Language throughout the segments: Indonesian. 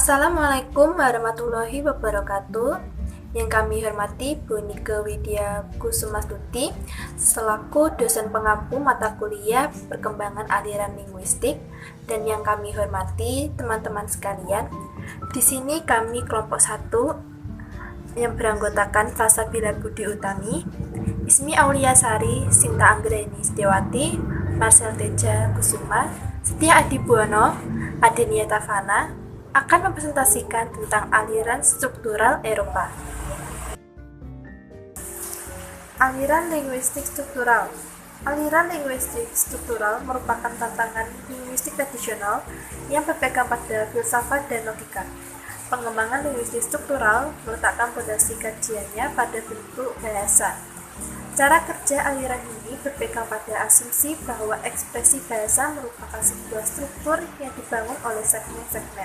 Assalamualaikum warahmatullahi wabarakatuh. Yang kami hormati Bu Nike Widya Kusumastuti selaku dosen pengampu mata kuliah Perkembangan Aliran Linguistik, dan yang kami hormati teman-teman sekalian. Di sini kami kelompok 1 yang beranggotakan Fasabila Budi Utami, Ismi Auliasari, Sinta Anggreni Setiawati, Marcel Teja Kusuma, Setia Adi Buwono, Adenia Tafana akan mempresentasikan tentang aliran struktural Eropa. Aliran linguistik struktural. Aliran linguistik struktural merupakan tantangan linguistik tradisional yang berpegang pada filsafat dan logika. Pengembangan linguistik struktural meletakkan fondasi kajiannya pada bentuk bahasa. Cara kerja aliran ini berpegang pada asumsi bahwa ekspresi bahasa merupakan sebuah struktur yang dibangun oleh segmen-segmen.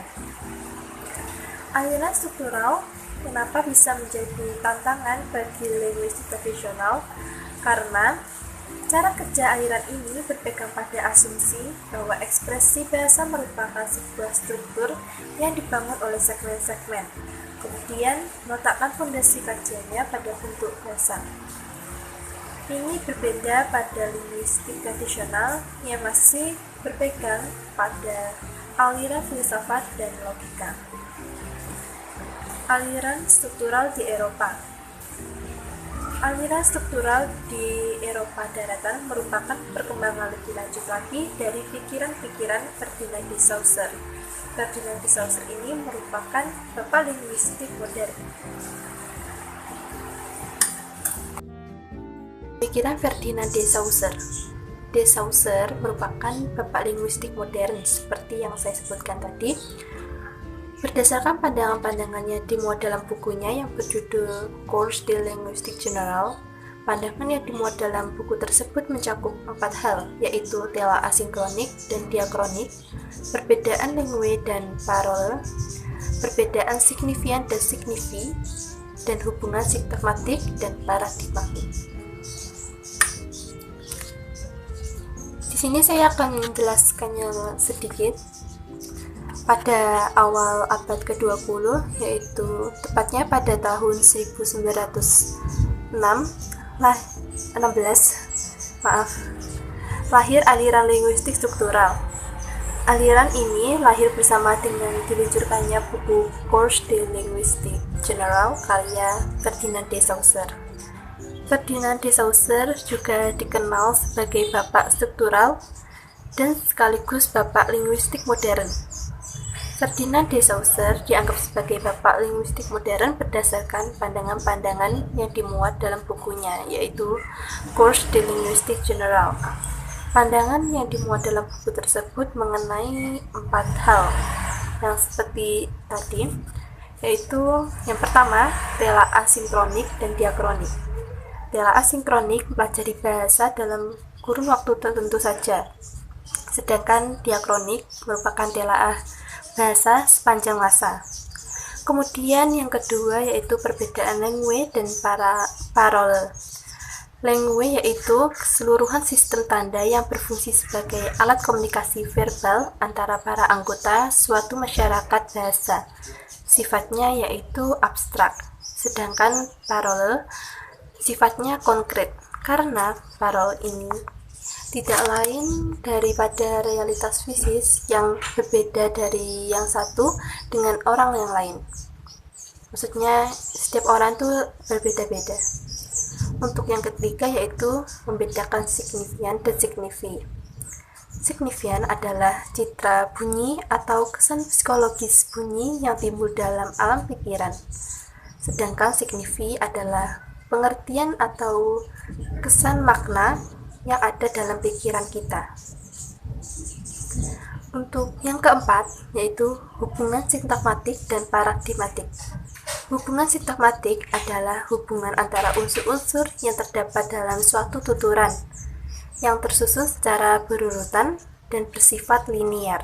Aliran struktural kenapa bisa menjadi tantangan bagi linguistik tradisional? Karena cara kerja aliran ini berpegang pada asumsi bahwa ekspresi bahasa merupakan sebuah struktur yang dibangun oleh segmen-segmen, kemudian meletakkan fondasi kajiannya pada bentuk bahasa. Ini berbeda pada linguistik tradisional yang masih berpegang pada aliran filsafat dan logika. Aliran struktural di Eropa. Aliran struktural di Eropa daratan merupakan perkembangan lebih lanjut lagi dari pikiran-pikiran Ferdinand de Saussure. Ferdinand de Saussure ini merupakan bapak linguistik modern. Pikiran Ferdinand de Saussure. De Saussure merupakan bapak linguistik modern seperti yang saya sebutkan tadi. Berdasarkan pandangan-pandangannya dimuat dalam bukunya yang berjudul Cours de Linguistique Générale, pandangan yang dimuat dalam buku tersebut mencakup 4 hal, yaitu tela asinkronik dan diakronik, perbedaan lingue dan parole, perbedaan signifian dan signifi, dan hubungan sintagmatik dan paradigma. Di sini saya akan menjelaskannya sedikit. Pada awal abad ke-20, yaitu tepatnya pada tahun 1916, lahir aliran linguistik struktural. Aliran ini lahir bersama dengan diluncurkannya buku Cours de Linguistique Générale karya Ferdinand de Saussure. Ferdinand de Saussure juga dikenal sebagai bapak struktural dan sekaligus bapak linguistik modern. Ferdinand de Saussure dianggap sebagai bapak linguistik modern berdasarkan pandangan-pandangan yang dimuat dalam bukunya, yaitu Cours de Linguistique Générale. Pandangan yang dimuat dalam buku tersebut mengenai 4 hal yang seperti tadi, yaitu yang pertama, tela asinkronik dan diakronik. Tela asinkronik mempelajari bahasa dalam kurun waktu tertentu saja, sedangkan diakronik merupakan telaah bahasa sepanjang masa. Kemudian yang kedua yaitu perbedaan lingue dan parole. Lingue yaitu keseluruhan sistem tanda yang berfungsi sebagai alat komunikasi verbal antara para anggota suatu masyarakat bahasa. Sifatnya yaitu abstrak, sedangkan parole sifatnya konkret, karena parole ini tidak lain daripada realitas fisik yang berbeda dari yang satu dengan orang yang lain. Maksudnya setiap orang itu berbeda-beda. Untuk yang ketiga yaitu membedakan signifian dan signifi. Signifian adalah citra bunyi atau kesan psikologis bunyi yang timbul dalam alam pikiran. Sedangkan signifi adalah pengertian atau kesan makna yang ada dalam pikiran kita. Untuk yang keempat, yaitu hubungan sintagmatik dan paradigmatik. Hubungan sintagmatik adalah hubungan antara unsur-unsur yang terdapat dalam suatu tuturan, yang tersusun secara berurutan dan bersifat linier.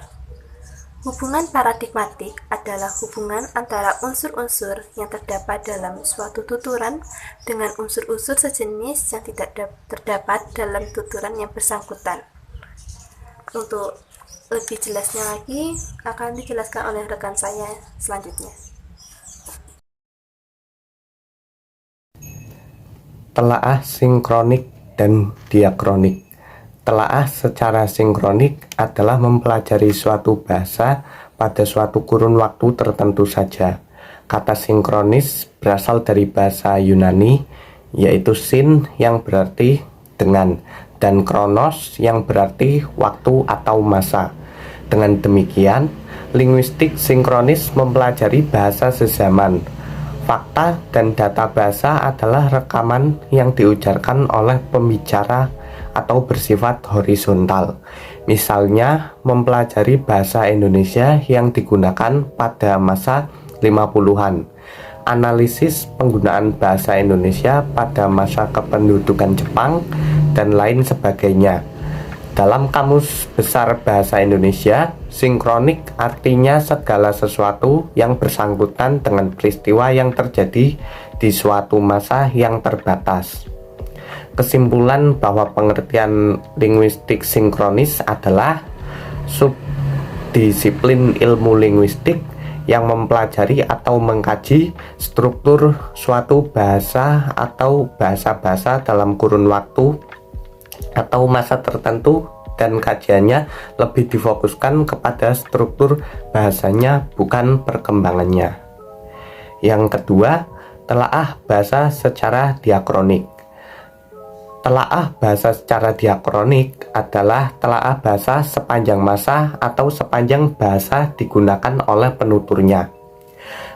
Hubungan paradigmatik adalah hubungan antara unsur-unsur yang terdapat dalam suatu tuturan dengan unsur-unsur sejenis yang tidak terdapat dalam tuturan yang bersangkutan. Untuk Lebih jelasnya lagi akan dijelaskan oleh rekan saya selanjutnya. Telaah sinkronik dan diakronik. Telaah secara sinkronik adalah mempelajari suatu bahasa pada suatu kurun waktu tertentu saja. Kata sinkronis berasal dari bahasa Yunani, yaitu sin yang berarti dengan, dan kronos yang berarti waktu atau masa. Dengan demikian, linguistik sinkronis mempelajari bahasa sezaman. Fakta dan data bahasa adalah rekaman yang diujarkan oleh pembicara atau bersifat horizontal. Misalnya, mempelajari bahasa Indonesia yang digunakan pada masa 50-an. Analisis penggunaan bahasa Indonesia pada masa kependudukan Jepang, dan lain sebagainya. Dalam Kamus Besar Bahasa Indonesia, sinkronik artinya segala sesuatu yang bersangkutan dengan peristiwa yang terjadi di suatu masa yang terbatas. Kesimpulan bahwa pengertian linguistik sinkronis adalah subdisiplin ilmu linguistik yang mempelajari atau mengkaji struktur suatu bahasa atau bahasa-bahasa dalam kurun waktu atau masa tertentu, dan kajiannya lebih difokuskan kepada struktur bahasanya, bukan perkembangannya. Yang kedua, telaah bahasa secara diakronik. Telaah bahasa secara diakronik adalah telaah bahasa sepanjang masa atau sepanjang bahasa digunakan oleh penuturnya.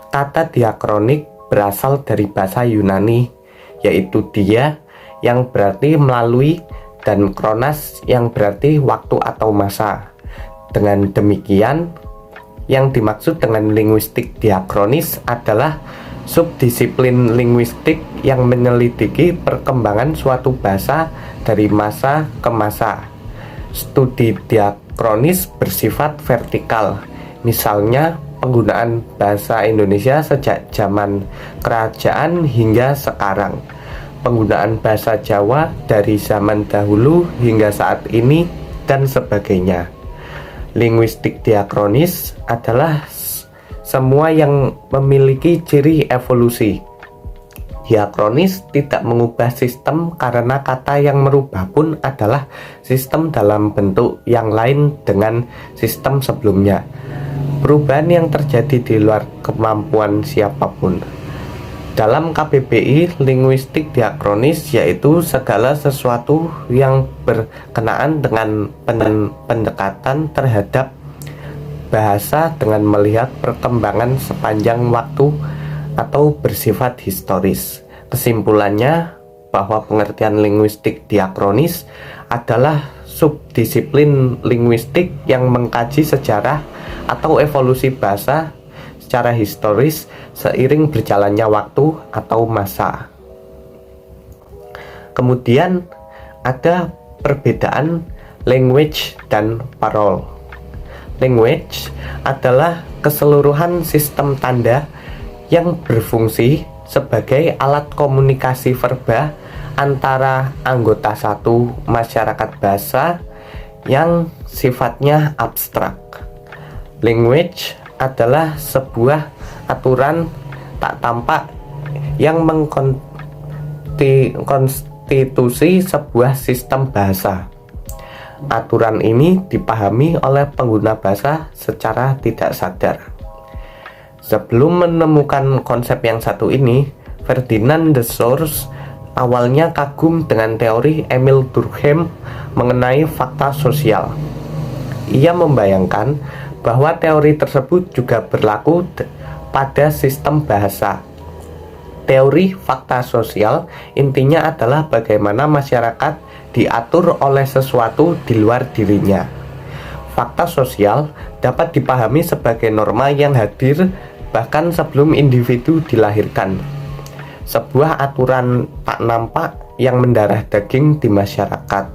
Kata diakronik berasal dari bahasa Yunani, yaitu dia yang berarti melalui, dan kronos yang berarti waktu atau masa. Dengan demikian, yang dimaksud dengan linguistik diakronis adalah subdisiplin linguistik yang menyelidiki perkembangan suatu bahasa dari masa ke masa. Studi diakronis bersifat vertikal, misalnya penggunaan bahasa Indonesia sejak zaman kerajaan hingga sekarang, penggunaan bahasa Jawa dari zaman dahulu hingga saat ini, dan sebagainya. Linguistik diakronis adalah semua yang memiliki ciri evolusi. Diakronis tidak mengubah sistem karena kata yang merubah pun adalah sistem dalam bentuk yang lain dengan sistem sebelumnya. Perubahan yang terjadi di luar kemampuan siapapun. Dalam KBBI, linguistik diakronis yaitu segala sesuatu yang berkenaan dengan pendekatan terhadap bahasa dengan melihat perkembangan sepanjang waktu atau bersifat historis. Kesimpulannya, bahwa pengertian linguistik diakronis adalah subdisiplin linguistik yang mengkaji sejarah atau evolusi bahasa secara historis seiring berjalannya waktu atau masa. Kemudian ada perbedaan language dan parole. Language adalah keseluruhan sistem tanda yang berfungsi sebagai alat komunikasi verba antara anggota satu masyarakat bahasa yang sifatnya abstrak. Language adalah sebuah aturan tak tampak yang mengkonstitusi sebuah sistem bahasa. Aturan ini dipahami oleh pengguna bahasa secara tidak sadar. Sebelum menemukan konsep yang satu ini, Ferdinand de Saussure awalnya kagum dengan teori Emile Durkheim mengenai fakta sosial. Ia membayangkan bahwa teori tersebut juga berlaku pada sistem bahasa. Teori fakta sosial intinya adalah bagaimana masyarakat diatur oleh sesuatu di luar dirinya. Fakta sosial dapat dipahami sebagai norma yang hadir bahkan sebelum individu dilahirkan. Sebuah aturan tak nampak yang mendarah daging di masyarakat.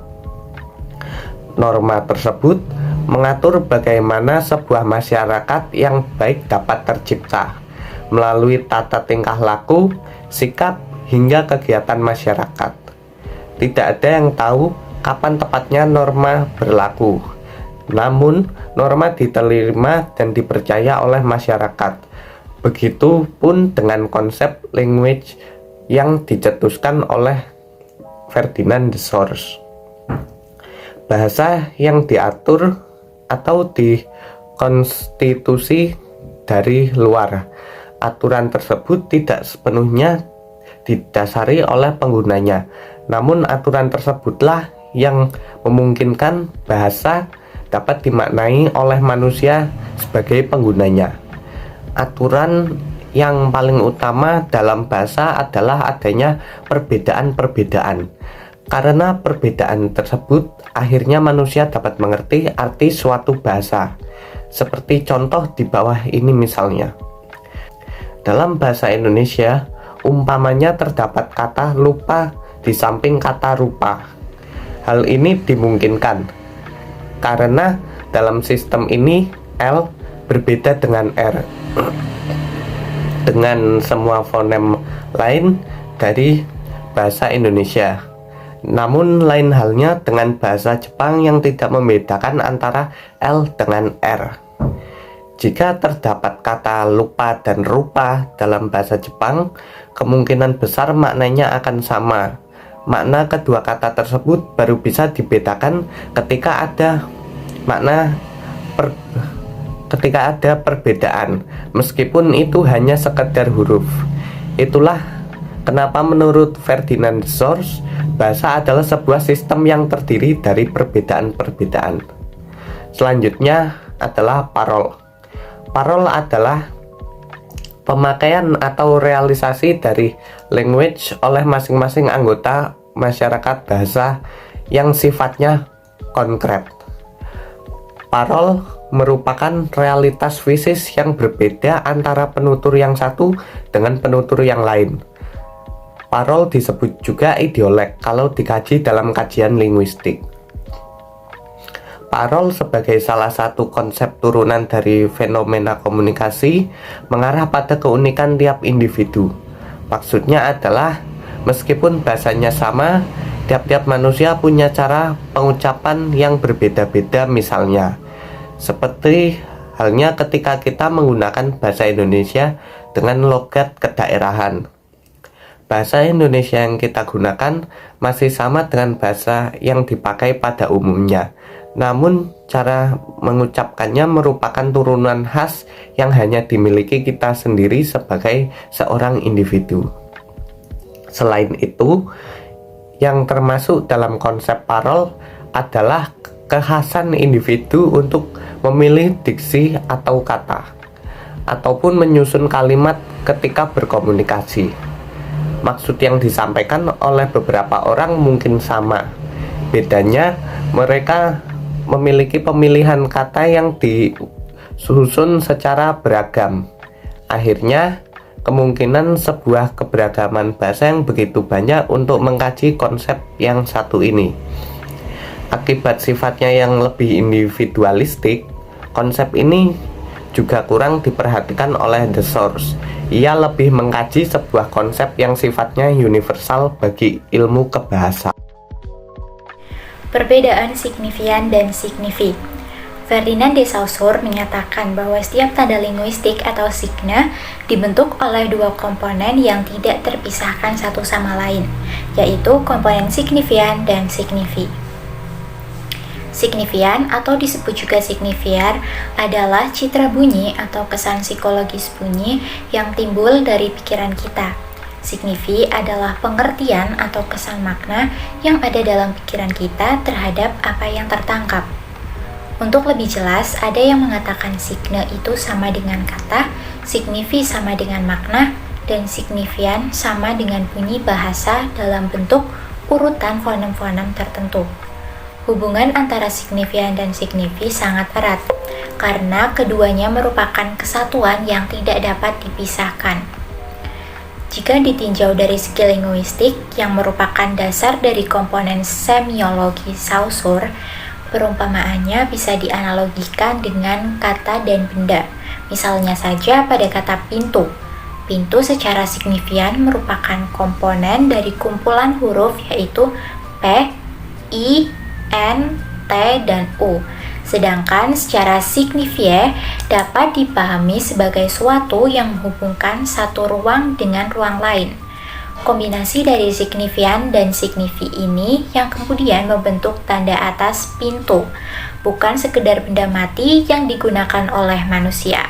Norma tersebut mengatur bagaimana sebuah masyarakat yang baik dapat tercipta melalui tata tingkah laku, sikap, hingga kegiatan masyarakat. Tidak ada yang tahu kapan tepatnya norma berlaku, Namun, norma diterima dan dipercaya oleh masyarakat. Begitupun dengan konsep language yang dicetuskan oleh Ferdinand de Saussure. Bahasa yang diatur atau dikonstitusi dari luar. Aturan tersebut tidak sepenuhnya didasari oleh penggunanya, namun aturan tersebutlah yang memungkinkan bahasa dapat dimaknai oleh manusia sebagai penggunanya. Aturan yang paling utama dalam bahasa adalah adanya perbedaan-perbedaan. Karena perbedaan tersebut, akhirnya manusia dapat mengerti arti suatu bahasa. Seperti contoh di bawah ini misalnya. Dalam bahasa Indonesia, umpamanya terdapat kata lupa di samping kata rupa. Hal ini dimungkinkan karena dalam sistem ini L berbeda dengan R dengan semua fonem lain dari bahasa Indonesia. Namun lain halnya dengan bahasa Jepang yang tidak membedakan antara L dengan R. Jika terdapat kata lupa dan rupa dalam bahasa Jepang, kemungkinan besar maknanya akan sama. Makna kedua kata tersebut baru bisa dibedakan ketika ada perbedaan, meskipun itu hanya sekedar huruf. Itulah kenapa menurut Ferdinand de Saussure, bahasa adalah sebuah sistem yang terdiri dari perbedaan-perbedaan. Selanjutnya adalah parol. Parol adalah pemakaian atau realisasi dari language oleh masing-masing anggota masyarakat bahasa yang sifatnya konkret. Parol merupakan realitas fisik yang berbeda antara penutur yang satu dengan penutur yang lain. Parol disebut juga ideolek kalau dikaji dalam kajian linguistik. Parol sebagai salah satu konsep turunan dari fenomena komunikasi mengarah pada keunikan tiap individu. Maksudnya adalah meskipun bahasanya sama, tiap-tiap manusia punya cara pengucapan yang berbeda-beda misalnya. Seperti halnya ketika kita menggunakan bahasa Indonesia dengan logat kedaerahan. Bahasa Indonesia yang kita gunakan masih sama dengan bahasa yang dipakai pada umumnya. Namun, cara mengucapkannya merupakan turunan khas yang hanya dimiliki kita sendiri sebagai seorang individu. Selain itu, yang termasuk dalam konsep parol adalah kekhasan individu untuk memilih diksi atau kata, ataupun menyusun kalimat ketika berkomunikasi. Maksud yang disampaikan oleh beberapa orang mungkin sama. Bedanya, mereka memiliki pemilihan kata yang disusun secara beragam. Akhirnya, kemungkinan sebuah keberagaman bahasa yang begitu banyak untuk mengkaji konsep yang satu ini. Akibat sifatnya yang lebih individualistik, konsep ini juga kurang diperhatikan oleh de Saussure. Ia lebih mengkaji sebuah konsep yang sifatnya universal bagi ilmu kebahasaan. Perbedaan signifian dan signifi. Ferdinand de Saussure menyatakan bahwa setiap tanda linguistik atau signa dibentuk oleh dua komponen yang tidak terpisahkan satu sama lain, yaitu komponen signifian dan signifi. Signifian atau disebut juga signifier adalah citra bunyi atau kesan psikologis bunyi yang timbul dari pikiran kita. Signifi adalah pengertian atau kesan makna yang ada dalam pikiran kita terhadap apa yang tertangkap. Untuk lebih jelas, ada yang mengatakan signa itu sama dengan kata, signifi sama dengan makna, dan signifian sama dengan bunyi bahasa dalam bentuk urutan fonem-fonem tertentu. Hubungan antara signifian dan signifi sangat erat, karena keduanya merupakan kesatuan yang tidak dapat dipisahkan. Jika ditinjau dari segi linguistik yang merupakan dasar dari komponen semiologi Saussure, perumpamaannya bisa dianalogikan dengan kata dan benda. Misalnya saja pada kata pintu. Pintu secara signifian merupakan komponen dari kumpulan huruf yaitu P, I, N, T, dan U. Sedangkan secara signifier dapat dipahami sebagai suatu yang menghubungkan satu ruang dengan ruang lain. Kombinasi dari signifian dan signifi ini yang kemudian membentuk tanda atas pintu, bukan sekedar benda mati yang digunakan oleh manusia.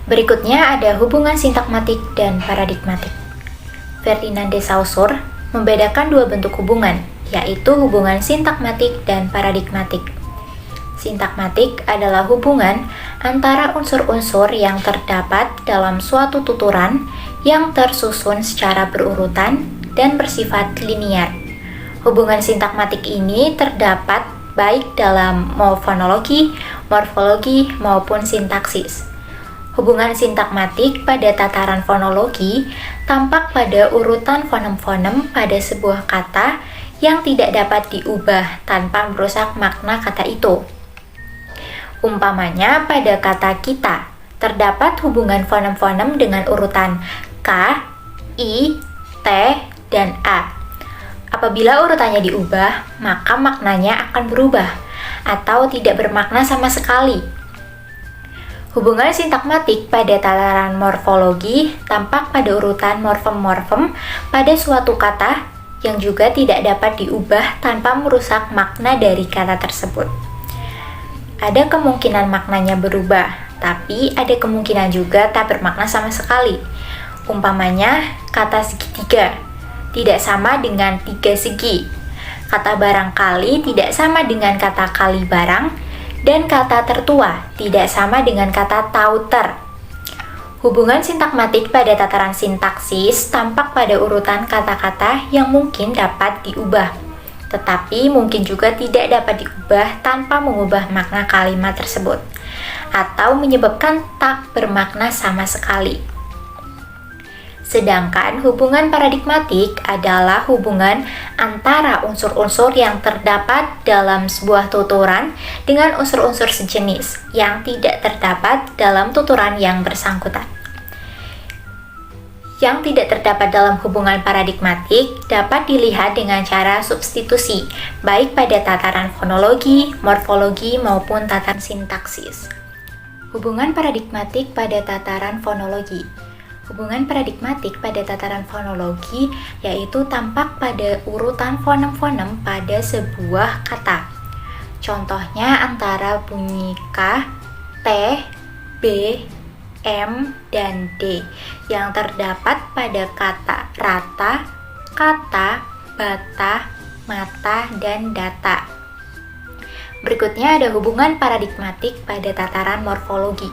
Berikutnya ada hubungan sintakmatik dan paradigmatik. Ferdinand de Saussure membedakan dua bentuk hubungan, yaitu hubungan sintakmatik dan paradigmatik. Sintakmatik adalah hubungan antara unsur-unsur yang terdapat dalam suatu tuturan yang tersusun secara berurutan dan bersifat linier. Hubungan sintakmatik ini terdapat baik dalam fonologi, morfologi, maupun sintaksis. Hubungan sintakmatik pada tataran fonologi tampak pada urutan fonem-fonem pada sebuah kata yang tidak dapat diubah tanpa merusak makna kata itu. Umpamanya pada kata kita, terdapat hubungan fonem-fonem dengan urutan K, I, T, dan A. Apabila urutannya diubah, maka maknanya akan berubah atau tidak bermakna sama sekali. Hubungan sintakmatik pada tataran morfologi tampak pada urutan morfem-morfem pada suatu kata yang juga tidak dapat diubah tanpa merusak makna dari kata tersebut. Ada kemungkinan maknanya berubah, tapi ada kemungkinan juga tak bermakna sama sekali. Umpamanya, kata segitiga tidak sama dengan tiga segi. Kata barangkali tidak sama dengan kata kali barang, dan kata tertua tidak sama dengan kata tauter. Hubungan sintakmatik pada tataran sintaksis tampak pada urutan kata-kata yang mungkin dapat diubah, tetapi mungkin juga tidak dapat diubah tanpa mengubah makna kalimat tersebut, atau menyebabkan tak bermakna sama sekali. Sedangkan hubungan paradigmatik adalah hubungan antara unsur-unsur yang terdapat dalam sebuah tuturan dengan unsur-unsur sejenis yang tidak terdapat dalam tuturan yang bersangkutan. Yang tidak terdapat dalam hubungan paradigmatik dapat dilihat dengan cara substitusi, baik pada tataran fonologi, morfologi, maupun tataran sintaksis. Hubungan paradigmatik pada tataran fonologi. Hubungan paradigmatik pada tataran fonologi yaitu tampak pada urutan fonem-fonem pada sebuah kata. Contohnya antara bunyi K, T, B, M, dan D yang terdapat pada kata rata, kata, bata, mata, dan data. Berikutnya ada hubungan paradigmatik pada tataran morfologi.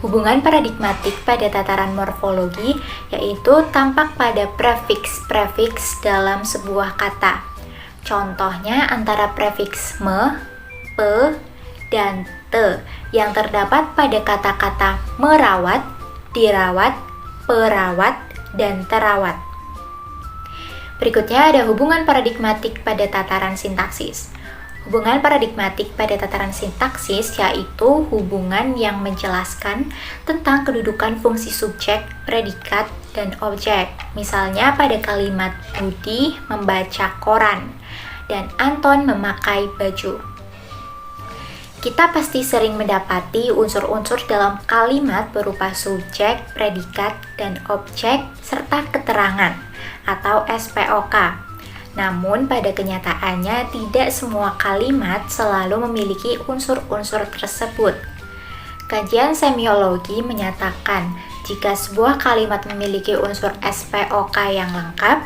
Hubungan paradigmatik pada tataran morfologi yaitu tampak pada prefiks-prefiks dalam sebuah kata. Contohnya antara prefiks me, pe, dan te yang terdapat pada kata-kata merawat, dirawat, perawat, dan terawat. Berikutnya ada hubungan paradigmatik pada tataran sintaksis. Hubungan paradigmatik pada tataran sintaksis yaitu hubungan yang menjelaskan tentang kedudukan fungsi subjek, predikat, dan objek. Misalnya pada kalimat Budi membaca koran dan Anton memakai baju. Kita pasti sering mendapati unsur-unsur dalam kalimat berupa subjek, predikat, dan objek serta keterangan atau SPOK. Namun pada kenyataannya tidak semua kalimat selalu memiliki unsur-unsur tersebut. Kajian semiologi menyatakan jika sebuah kalimat memiliki unsur SPOK yang lengkap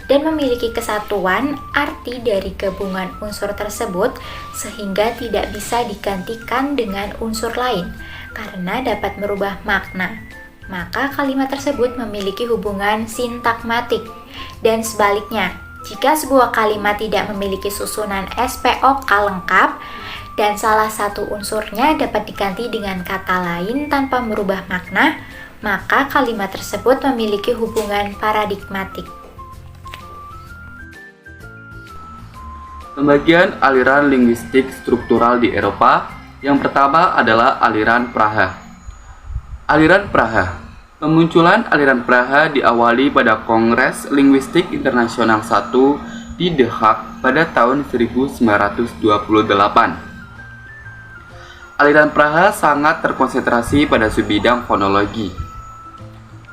dan memiliki kesatuan arti dari gabungan unsur tersebut sehingga tidak bisa digantikan dengan unsur lain karena dapat merubah makna, maka kalimat tersebut memiliki hubungan sintakmatik. Dan sebaliknya, jika sebuah kalimat tidak memiliki susunan SPOK lengkap dan salah satu unsurnya dapat diganti dengan kata lain tanpa merubah makna, maka kalimat tersebut memiliki hubungan paradigmatik. Pembagian aliran linguistik struktural di Eropa. Yang pertama adalah aliran Praha. Aliran Praha. Pemunculan aliran Praha diawali pada Kongres Linguistik Internasional I di The Hague pada tahun 1928. Aliran Praha sangat terkonsentrasi pada subbidang fonologi.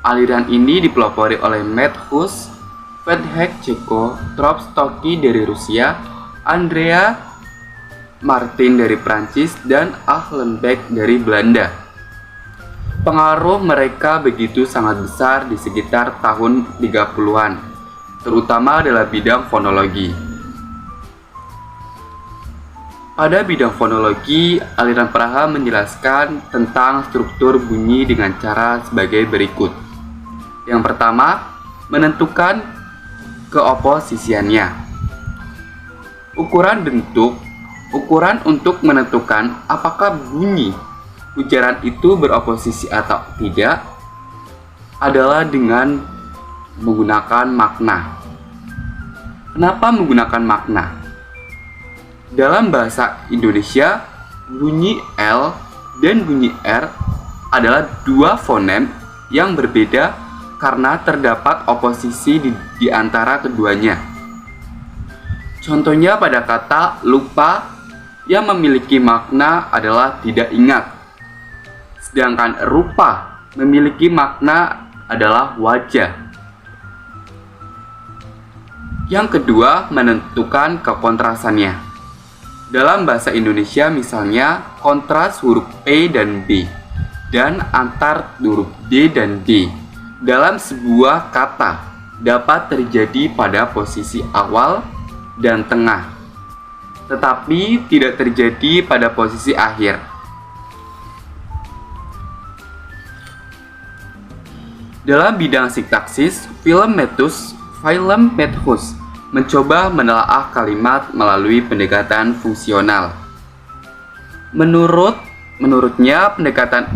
Aliran ini dipelopori oleh Mathus, Friedrich Ceko, Tropstocky dari Rusia, Andrea Martin dari Prancis, dan Ahlenbeck dari Belanda. Pengaruh mereka begitu sangat besar di sekitar tahun 30-an, terutama dalam bidang fonologi. Pada bidang fonologi, aliran Praha menjelaskan tentang struktur bunyi dengan cara sebagai berikut. Yang pertama, menentukan keoposisiannya. Ukuran untuk menentukan apakah bunyi ujaran itu beroposisi atau tidak adalah dengan menggunakan makna. Kenapa menggunakan makna? Dalam bahasa Indonesia, bunyi L dan bunyi R adalah dua fonem yang berbeda karena terdapat oposisi di antara keduanya. Contohnya pada kata lupa yang memiliki makna adalah tidak ingat. Sedangkan rupa memiliki makna adalah wajah. Yang kedua, menentukan kekontrasannya. Dalam bahasa Indonesia misalnya kontras huruf P dan B dan antar huruf D dan D dalam sebuah kata dapat terjadi pada posisi awal dan tengah, tetapi tidak terjadi pada posisi akhir. Dalam bidang sintaksis, film Mathus mencoba menelaah kalimat melalui pendekatan fungsional. Menurutnya pendekatan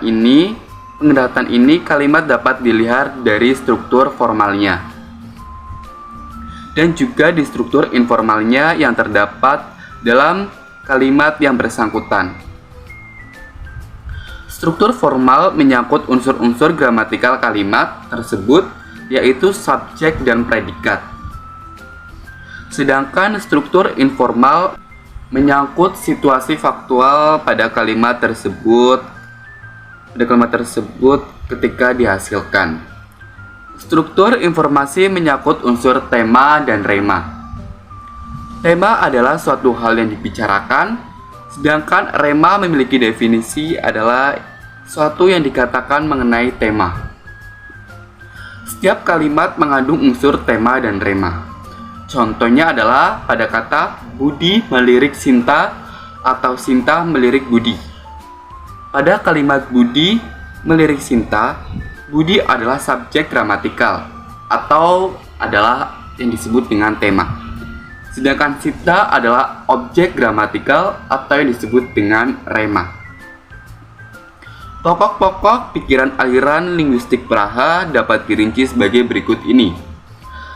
ini kalimat dapat dilihat dari struktur formalnya dan juga di struktur informalnya yang terdapat dalam kalimat yang bersangkutan. Struktur formal menyangkut unsur-unsur gramatikal kalimat tersebut, yaitu subjek dan predikat. Sedangkan struktur informal menyangkut situasi faktual pada kalimat tersebut ketika dihasilkan. Struktur informasi menyangkut unsur tema dan rema. Tema adalah suatu hal yang dibicarakan, sedangkan rema memiliki definisi adalah suatu yang dikatakan mengenai tema. Setiap kalimat mengandung unsur tema dan rema. Contohnya adalah pada kata Budi melirik Sinta atau Sinta melirik Budi. Pada kalimat Budi melirik Sinta, Budi adalah subjek gramatikal atau adalah yang disebut dengan tema. Sedangkan Sinta adalah objek gramatikal atau yang disebut dengan rema. Pokok-pokok pikiran aliran linguistik Praha dapat dirinci sebagai berikut ini.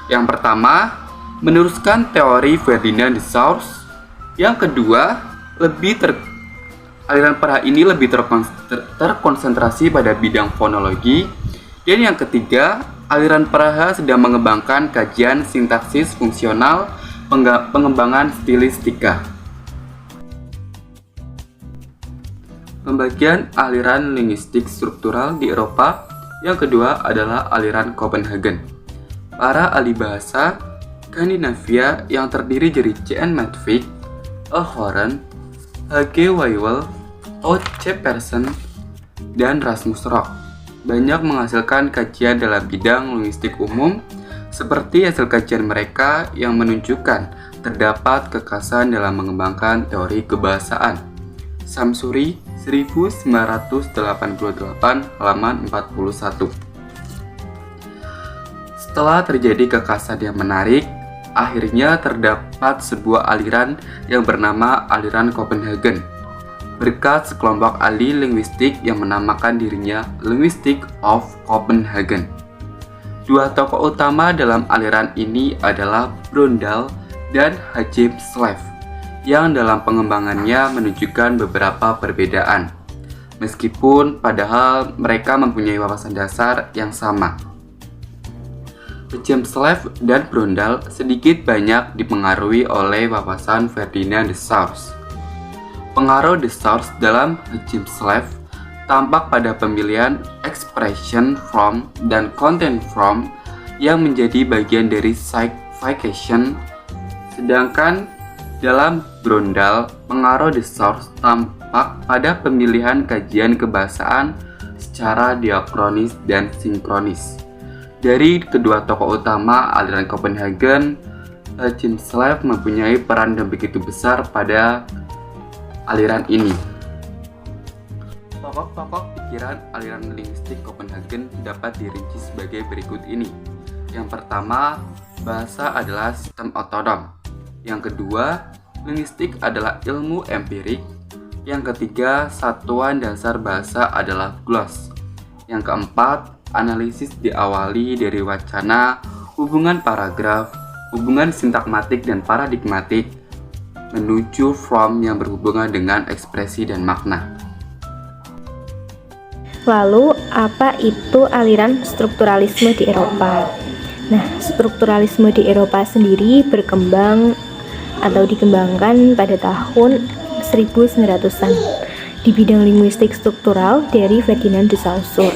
Yang pertama, meneruskan teori Ferdinand de Saussure. Yang kedua, aliran Praha ini lebih terkonsentrasi pada bidang fonologi. Dan yang ketiga, aliran Praha sedang mengembangkan kajian sintaksis fungsional, pengembangan stilistika. Pembagian aliran linguistik struktural di Eropa. Yang kedua adalah aliran Copenhagen. Para ahli bahasa Skandinavia yang terdiri dari J.N. Matvik, A. Horen, H.G. Whewell, O.C. Persson, dan Rasmus Rock banyak menghasilkan kajian dalam bidang linguistik umum, seperti hasil kajian mereka yang menunjukkan terdapat kekhasan dalam mengembangkan teori kebahasaan. Samsuri 1988 halaman 41. Setelah terjadi kekhasan yang menarik, akhirnya terdapat sebuah aliran yang bernama aliran Copenhagen, berkat sekelompok ahli linguistik yang menamakan dirinya Linguistic of Copenhagen. Dua tokoh utama dalam aliran ini adalah Brundtland dan Hajem Sleff, yang dalam pengembangannya menunjukkan beberapa perbedaan, meskipun padahal mereka mempunyai wawasan dasar yang sama. James Slave dan Brondal sedikit banyak dipengaruhi oleh wawasan Ferdinand de Saussure. Pengaruh de Saussure dalam James Slave tampak pada pemilihan expression from dan content from yang menjadi bagian dari signification, sedangkan dalam Brondal, pengaruh de Saussure tampak pada pemilihan kajian kebahasaan secara diakronis dan sinkronis. Dari kedua tokoh utama aliran Copenhagen, James Slave mempunyai peran yang begitu besar pada aliran ini. Pokok-pokok pikiran aliran linguistik Copenhagen dapat dirinci sebagai berikut ini. Yang pertama, bahasa adalah sistem otonom. Yang kedua, linguistik adalah ilmu empirik. Yang ketiga, satuan dasar bahasa adalah gloss. Yang keempat, analisis diawali dari wacana, hubungan paragraf, hubungan sintakmatik dan paradigmatik, menuju from yang berhubungan dengan ekspresi dan makna. Lalu, apa itu aliran strukturalisme di Eropa? Nah, strukturalisme di Eropa sendiri berkembang atau dikembangkan pada tahun 1900-an di bidang linguistik struktural dari Ferdinand de Saussure.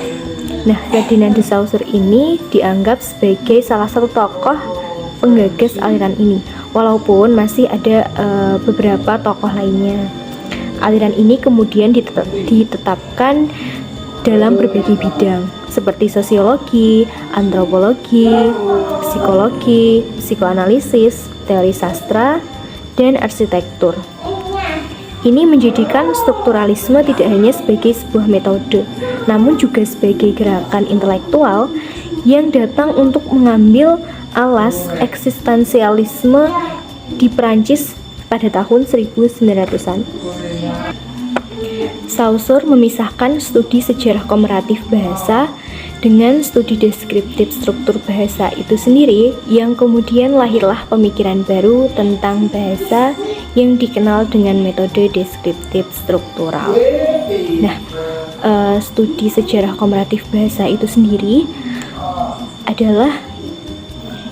Nah, Ferdinand de Saussure ini dianggap sebagai salah satu tokoh penggagas aliran ini, walaupun masih ada beberapa tokoh lainnya. Aliran ini kemudian ditetapkan dalam berbagai bidang, seperti sosiologi, antropologi, psikologi, psikoanalisis, teori sastra, dan arsitektur. Ini menjadikan strukturalisme tidak hanya sebagai sebuah metode, namun juga sebagai gerakan intelektual yang datang untuk mengambil alas eksistensialisme di Perancis pada tahun 1900-an. Saussure memisahkan studi sejarah komparatif bahasa dengan studi deskriptif struktur bahasa itu sendiri, yang kemudian lahirlah pemikiran baru tentang bahasa yang dikenal dengan metode deskriptif struktural. Nah, studi sejarah komparatif bahasa itu sendiri adalah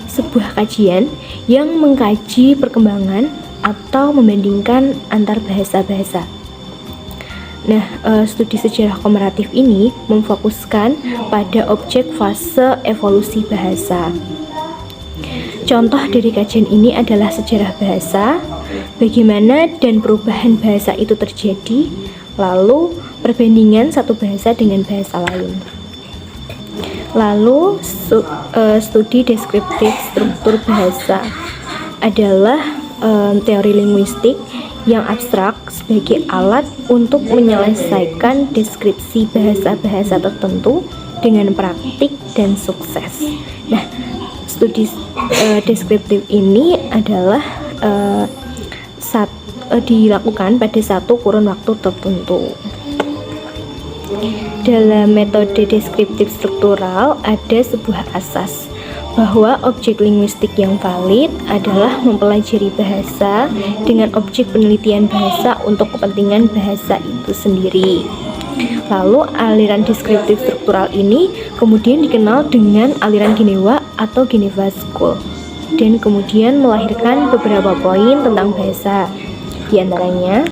sebuah kajian yang mengkaji perkembangan atau membandingkan antar bahasa-bahasa. Nah, studi sejarah komparatif ini memfokuskan pada objek fase evolusi bahasa. Contoh dari kajian ini adalah sejarah bahasa, bagaimana dan perubahan bahasa itu terjadi, lalu perbandingan satu bahasa dengan bahasa lain. Lalu, studi deskriptif struktur bahasa adalah teori linguistik yang abstrak sebagai alat untuk menyelesaikan deskripsi bahasa-bahasa tertentu dengan praktik dan sukses. Nah, studi deskriptif ini adalah dilakukan pada satu kurun waktu tertentu. Dalam metode deskriptif struktural ada sebuah asas bahwa objek linguistik yang valid adalah mempelajari bahasa dengan objek penelitian bahasa untuk kepentingan bahasa itu sendiri. Lalu aliran deskriptif struktural ini kemudian dikenal dengan aliran Genewa atau Geneva School, dan kemudian melahirkan beberapa poin tentang bahasa. Di antaranya,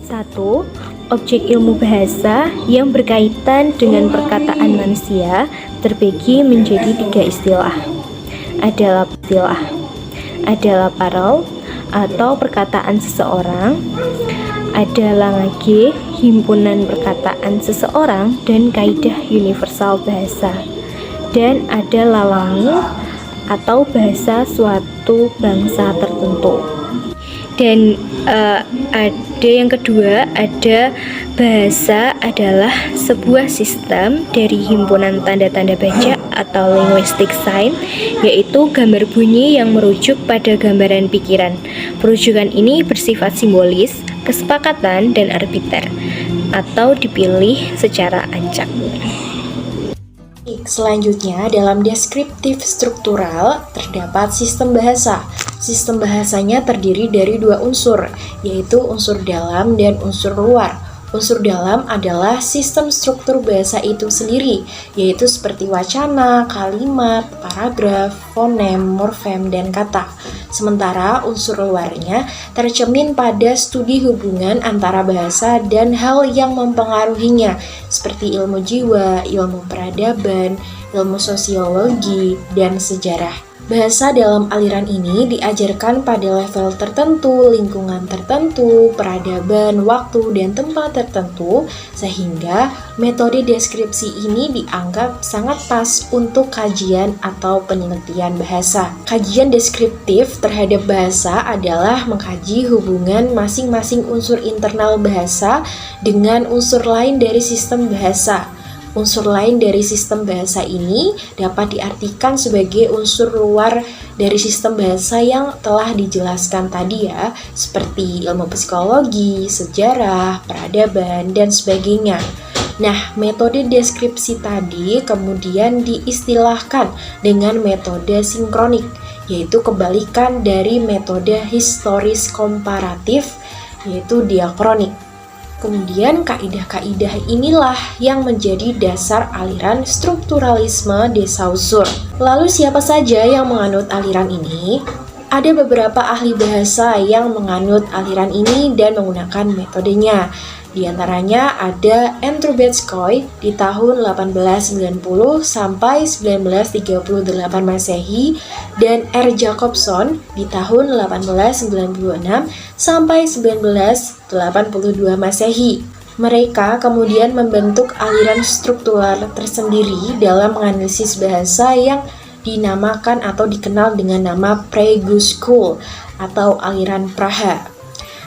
1. Objek ilmu bahasa yang berkaitan dengan perkataan manusia terbagi menjadi 3 istilah. Adalah parole atau perkataan seseorang, ada langue, himpunan perkataan seseorang dan kaidah universal bahasa, dan ada la langue atau bahasa suatu bangsa tertentu. Dan ada yang kedua, ada bahasa adalah sebuah sistem dari himpunan tanda-tanda baca atau linguistic sign, yaitu gambar bunyi yang merujuk pada gambaran pikiran. Perujukan ini bersifat simbolis, kesepakatan, dan arbiter, atau dipilih secara acak. Selanjutnya, dalam deskriptif struktural terdapat sistem bahasa. Sistem bahasanya terdiri dari 2 unsur, yaitu unsur dalam dan unsur luar. Unsur dalam adalah sistem struktur bahasa itu sendiri, yaitu seperti wacana, kalimat, paragraf, fonem, morfem, dan kata. Sementara unsur luarnya tercermin pada studi hubungan antara bahasa dan hal yang mempengaruhinya, seperti ilmu jiwa, ilmu peradaban, ilmu sosiologi, dan sejarah. Bahasa dalam aliran ini diajarkan pada level tertentu, lingkungan tertentu, peradaban, waktu, dan tempat tertentu, sehingga metode deskripsi ini dianggap sangat pas untuk kajian atau penelitian bahasa. Kajian deskriptif terhadap bahasa adalah mengkaji hubungan masing-masing unsur internal bahasa dengan unsur lain dari sistem bahasa. Unsur lain dari sistem bahasa ini dapat diartikan sebagai unsur luar dari sistem bahasa yang telah dijelaskan tadi ya, seperti ilmu psikologi, sejarah, peradaban, dan sebagainya. Nah, metode deskripsi tadi kemudian diistilahkan dengan metode sinkronik, yaitu kebalikan dari metode historis komparatif, yaitu diakronik. Kemudian kaidah-kaidah inilah yang menjadi dasar aliran strukturalisme de Saussure. Lalu siapa saja yang menganut aliran ini? Ada beberapa ahli bahasa yang menganut aliran ini dan menggunakan metodenya. Di antaranya ada Andrew Betscoy di tahun 1890 sampai 1938 Masehi dan R. Jacobson di tahun 1896 sampai 1982 Masehi. Mereka kemudian membentuk aliran struktural tersendiri dalam menganalisis bahasa yang dinamakan atau dikenal dengan nama Prague School atau aliran Praha.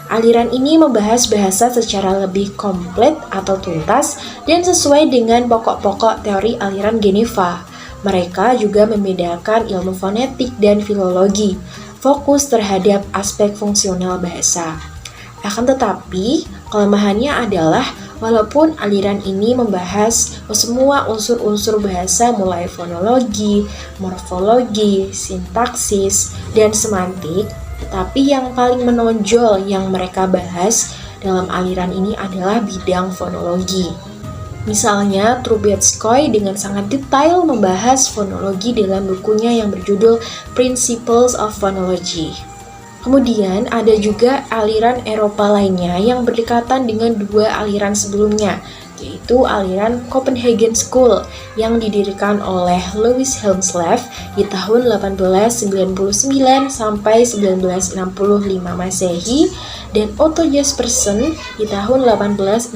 Aliran ini membahas bahasa secara lebih komplit atau tuntas dan sesuai dengan pokok-pokok teori aliran Geneva. Mereka juga membedakan ilmu fonetik dan filologi, fokus terhadap aspek fungsional bahasa. Akan tetapi, kelemahannya adalah walaupun aliran ini membahas semua unsur-unsur bahasa mulai fonologi, morfologi, sintaksis, dan semantik, tetapi yang paling menonjol yang mereka bahas dalam aliran ini adalah bidang fonologi. Misalnya, Trubetskoy dengan sangat detail membahas fonologi dalam bukunya yang berjudul Principles of Phonology. Kemudian ada juga aliran Eropa lainnya yang berdekatan dengan dua aliran sebelumnya, yaitu aliran Copenhagen School yang didirikan oleh Louis Hjelmslev di tahun 1899 sampai 1965 Masehi dan Otto Jespersen di tahun 1869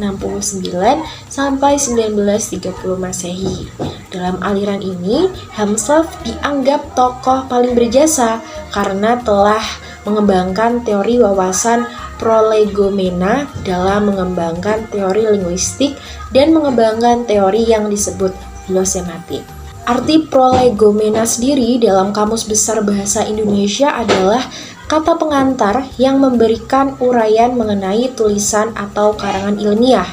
sampai 1930 Masehi. Dalam aliran ini, Hjelmslev dianggap tokoh paling berjasa karena telah mengembangkan teori wawasan prolegomena dalam mengembangkan teori linguistik dan mengembangkan teori yang disebut glosematik. Arti prolegomena sendiri dalam Kamus Besar Bahasa Indonesia adalah kata pengantar yang memberikan uraian mengenai tulisan atau karangan ilmiah.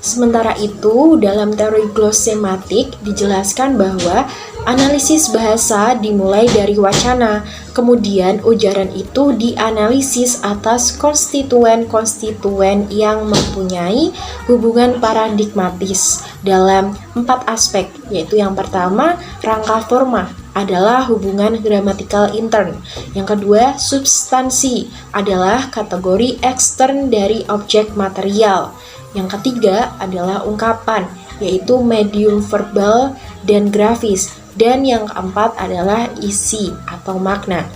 Sementara itu, dalam teori glosematik dijelaskan bahwa analisis bahasa dimulai dari wacana, kemudian ujaran itu dianalisis atas konstituen-konstituen yang mempunyai hubungan paradigmatis dalam 4 aspek, yaitu yang pertama, rangka forma adalah hubungan gramatikal intern. Yang kedua, substansi adalah kategori ekstern dari objek material. Yang ketiga adalah ungkapan, yaitu medium verbal dan grafis. Dan yang keempat adalah isi atau makna.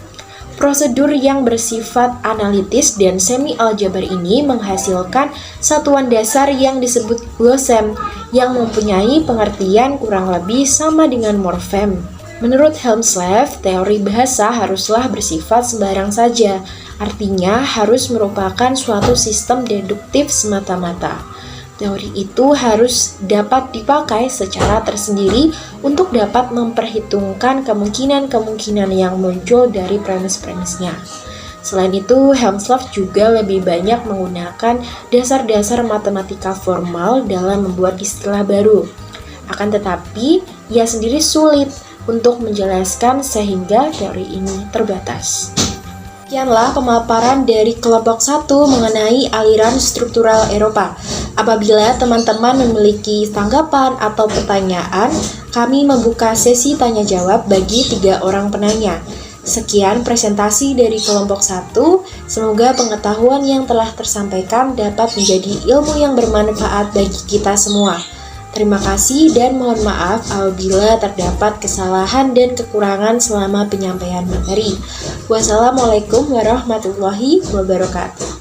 Prosedur yang bersifat analitis dan semi-aljabar ini menghasilkan satuan dasar yang disebut glosem, yang mempunyai pengertian kurang lebih sama dengan morfem. Menurut Hjelmslev, teori bahasa haruslah bersifat sembarang saja, artinya harus merupakan suatu sistem deduktif semata-mata. Teori itu harus dapat dipakai secara tersendiri untuk dapat memperhitungkan kemungkinan-kemungkinan yang muncul dari premis-premisnya. Selain itu, Hjelmslev juga lebih banyak menggunakan dasar-dasar matematika formal dalam membuat istilah baru. Akan tetapi, ia sendiri sulit untuk menjelaskan sehingga teori ini terbatas. Sekianlah pemaparan dari kelompok 1 mengenai aliran struktural Eropa. Apabila teman-teman memiliki tanggapan atau pertanyaan, kami membuka sesi tanya jawab bagi 3 orang penanya. Sekian presentasi dari kelompok 1. Semoga pengetahuan yang telah tersampaikan dapat menjadi ilmu yang bermanfaat bagi kita semua. Terima kasih dan mohon maaf apabila terdapat kesalahan dan kekurangan selama penyampaian materi. Wassalamualaikum warahmatullahi wabarakatuh.